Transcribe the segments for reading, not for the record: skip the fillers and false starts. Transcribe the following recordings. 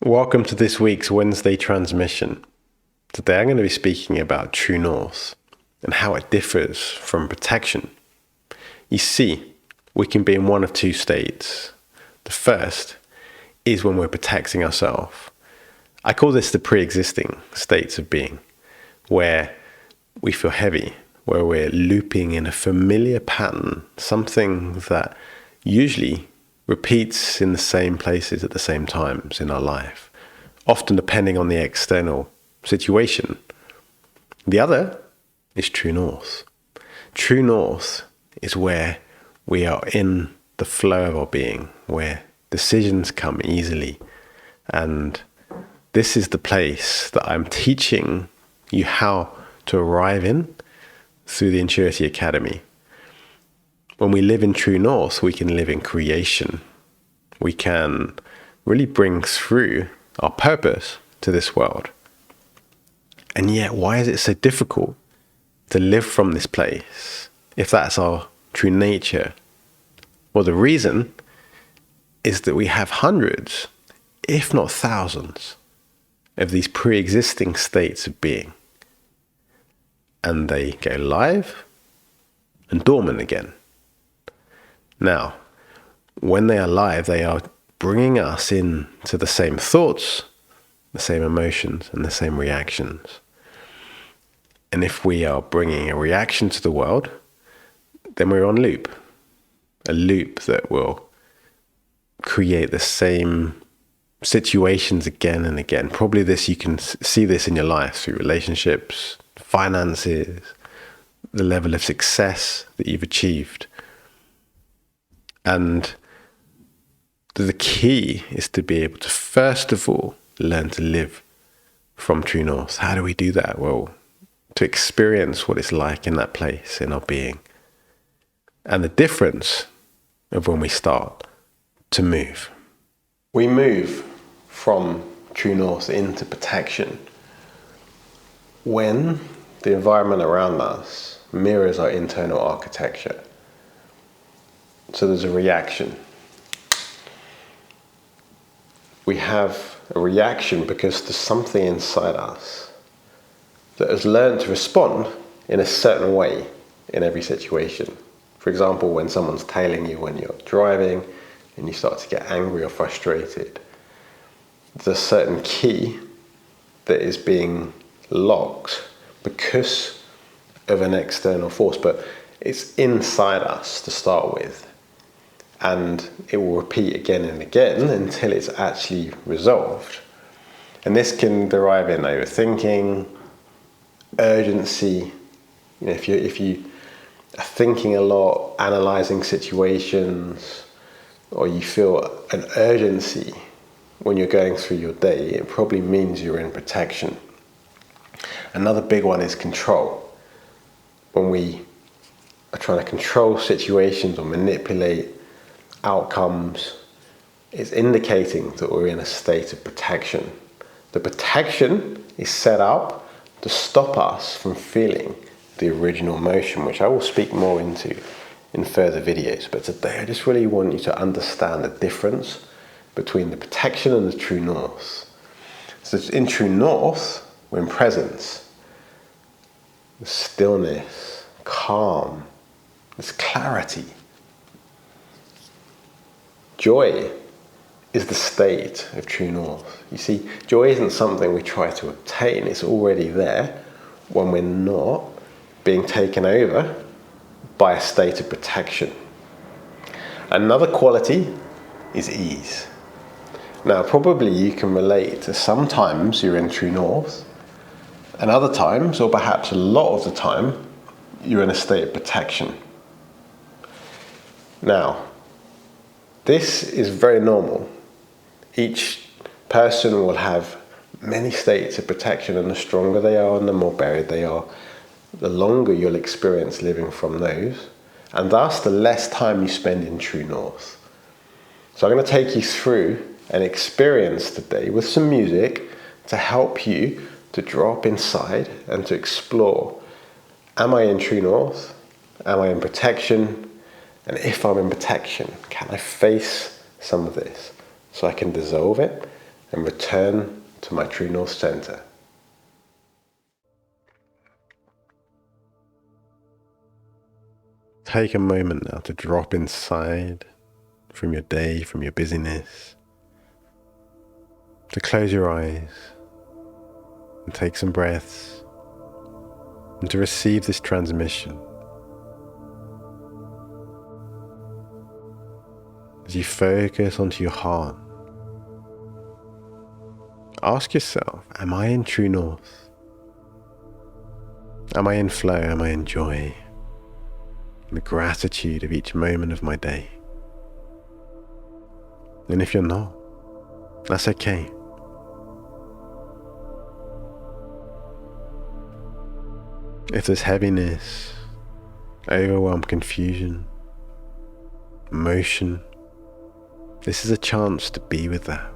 Welcome to this week's Wednesday transmission. Today I'm going to be speaking about true north and how it differs from protection. You see, we can be in one of two states. The first is when we're protecting ourselves. I call this the pre-existing states of being, where we feel heavy, where we're looping in a familiar pattern, something that usually repeats in the same places at the same times in our life, often depending on the external situation. The other is true north. True north is where we are in the flow of our being, where decisions come easily. And this is the place that I'm teaching you how to arrive in through the Intuity Academy. When we live in true north, we can live in creation. We can really bring through our purpose to this world. And yet, why is it so difficult to live from this place if that's our true nature? Well, the reason is that we have hundreds, if not thousands, of these pre-existing states of being. And they go live and dormant again. Now, when they are live, they are bringing us in to the same thoughts, the same emotions, and the same reactions. And if we are bringing a reaction to the world, then we're on loop. A loop that will create the same situations again and again. Probably you can see this in your life through relationships, finances, the level of success that you've achieved. And the key is to be able to, first of all, learn to live from true north. How do we do that? Well, to experience what it's like in that place in our being. And the difference of when we start to move. We move from true north into protection when the environment around us mirrors our internal architecture. So there's a reaction. We have a reaction because there's something inside us that has learned to respond in a certain way in every situation. For example, when someone's tailing you when you're driving and you start to get angry or frustrated, there's a certain key that is being locked because of an external force, but it's inside us to start with. And it will repeat again and again until it's actually resolved. And this can derive in overthinking, urgency. If you are thinking a lot, analysing situations, or you feel an urgency when you're going through your day, it probably means you're in protection. Another big one is control. When we are trying to control situations or manipulate outcomes, is indicating that we're in a state of protection. The protection is set up to stop us from feeling the original emotion, which I will speak more into in further videos. But today I just really want you to understand the difference between the protection and the true north. So in true north, we're in presence, there's stillness, calm, there's clarity. Joy is the state of true north. You see, joy isn't something we try to obtain. It's already there when we're not being taken over by a state of protection. Another quality is ease. Now, probably you can relate to sometimes you're in true north, and other times, or perhaps a lot of the time, you're in a state of protection. Now, this is very normal. Each person will have many states of protection, and the stronger they are and the more buried they are, the longer you'll experience living from those, and thus the less time you spend in true north. So I'm going to take you through an experience today with some music to help you to drop inside and to explore, am I in true north? Am I in protection? And if I'm in protection, can I face some of this so I can dissolve it and return to my true north center. Take a moment now to drop inside from your day, from your busyness, to close your eyes and take some breaths, and to receive this transmission. As you focus onto your heart, ask yourself, am I in true north? Am I in flow? Am I in joy? The gratitude of each moment of my day? And if you're not, that's okay. If there's heaviness, overwhelm, confusion, emotion, this is a chance to be with that.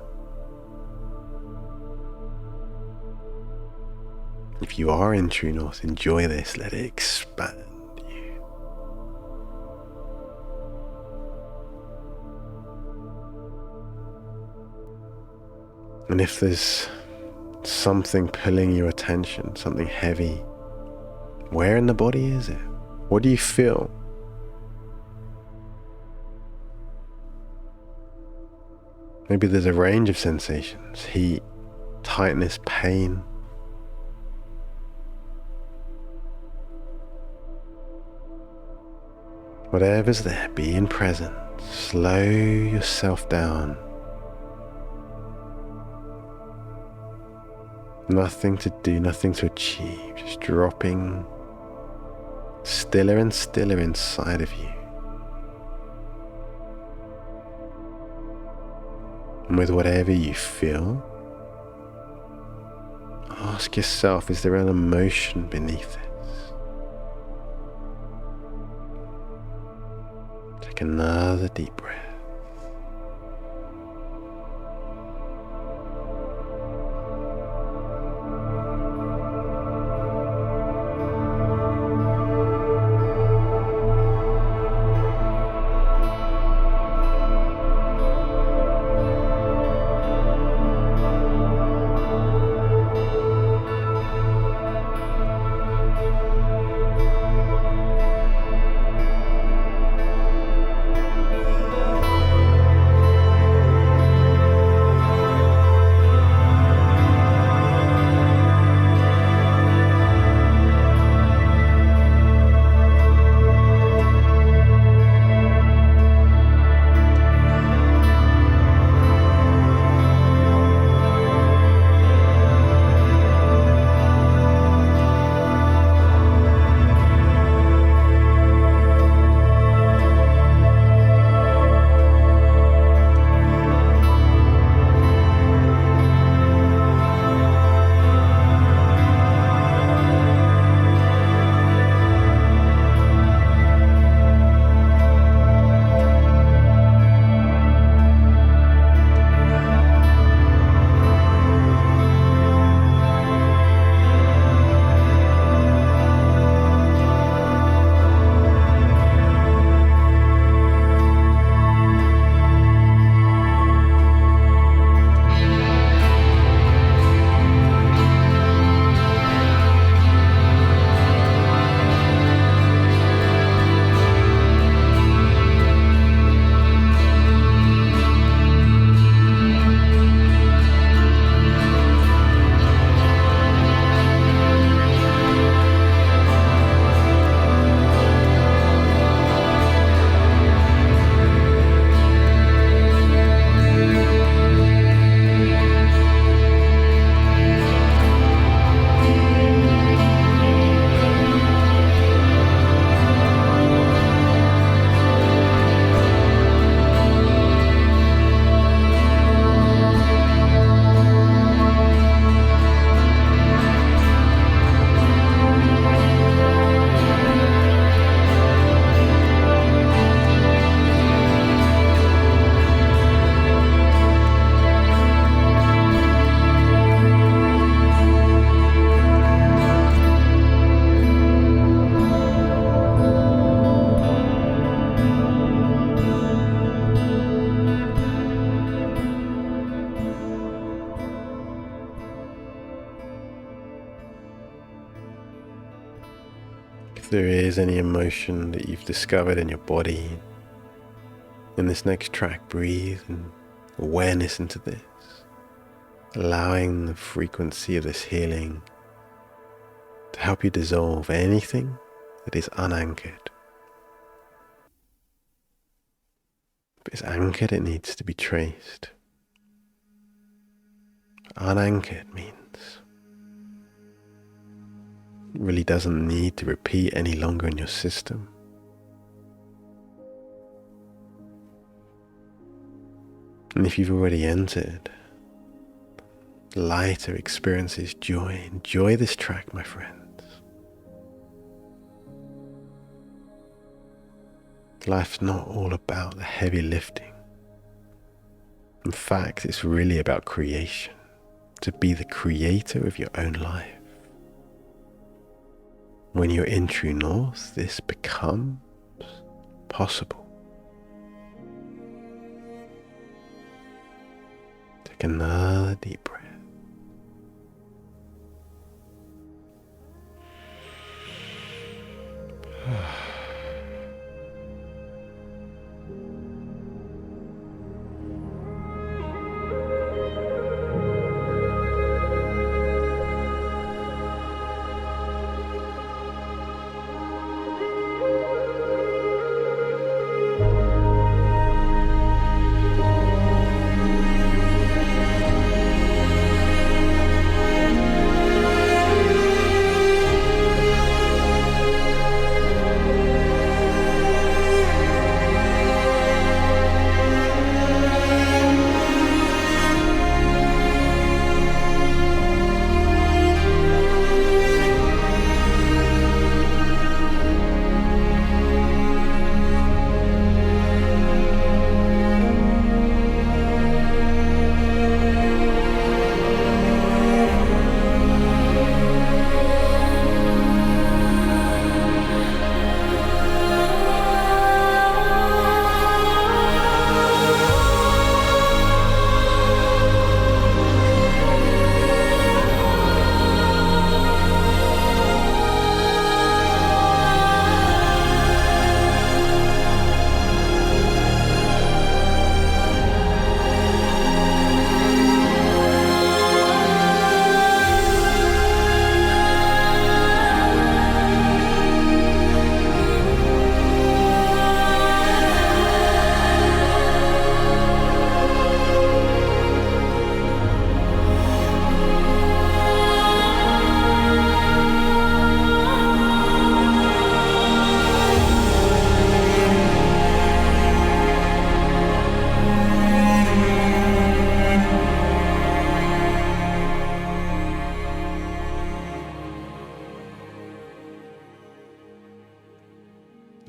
If you are in true north, enjoy this, let it expand you. And if there's something pulling your attention, something heavy, where in the body is it? What do you feel? Maybe there's a range of sensations: heat, tightness, pain. Whatever's there, being present. Slow yourself down. Nothing to do, nothing to achieve, just dropping stiller and stiller inside of you. And with whatever you feel, ask yourself, is there an emotion beneath this? Take another deep breath. there is any emotion that you've discovered in your body, in this next track, breathe and awareness into this, allowing the frequency of this healing to help you dissolve anything that is unanchored. If it's anchored, it needs to be traced. Unanchored means it really doesn't need to repeat any longer in your system. And if you've already entered lighter experiences, joy, enjoy this track, my friends. Life's not all about the heavy lifting. In fact, it's really about creation, to be the creator of your own life. When you're in true north, this becomes possible. Take another deep breath.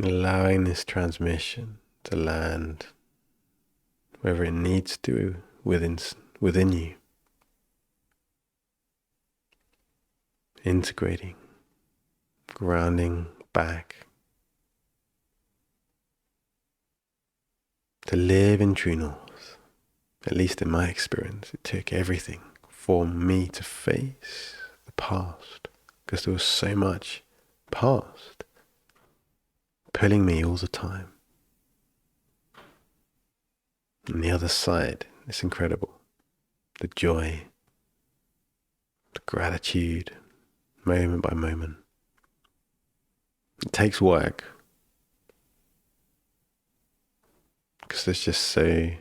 Allowing this transmission to land wherever it needs to within you. Integrating, grounding back to live in true north. At least in my experience, it took everything for me to face the past, because there was so much past pulling me all the time. And the other side, it's incredible. The joy, the gratitude, moment by moment. It takes work, because there's just so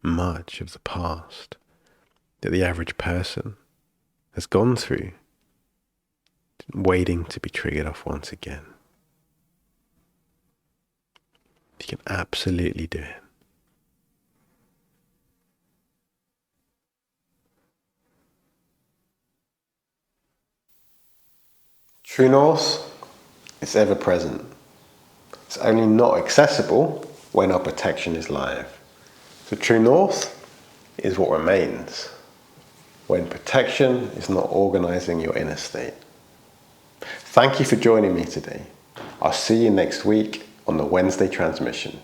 much of the past that the average person has gone through, waiting to be triggered off once again. You can absolutely do it. True North is ever present. It's only not accessible when our protection is live. So True North is what remains when protection is not organising your inner state. Thank you for joining me today. I'll see you next week on the Wednesday transmission.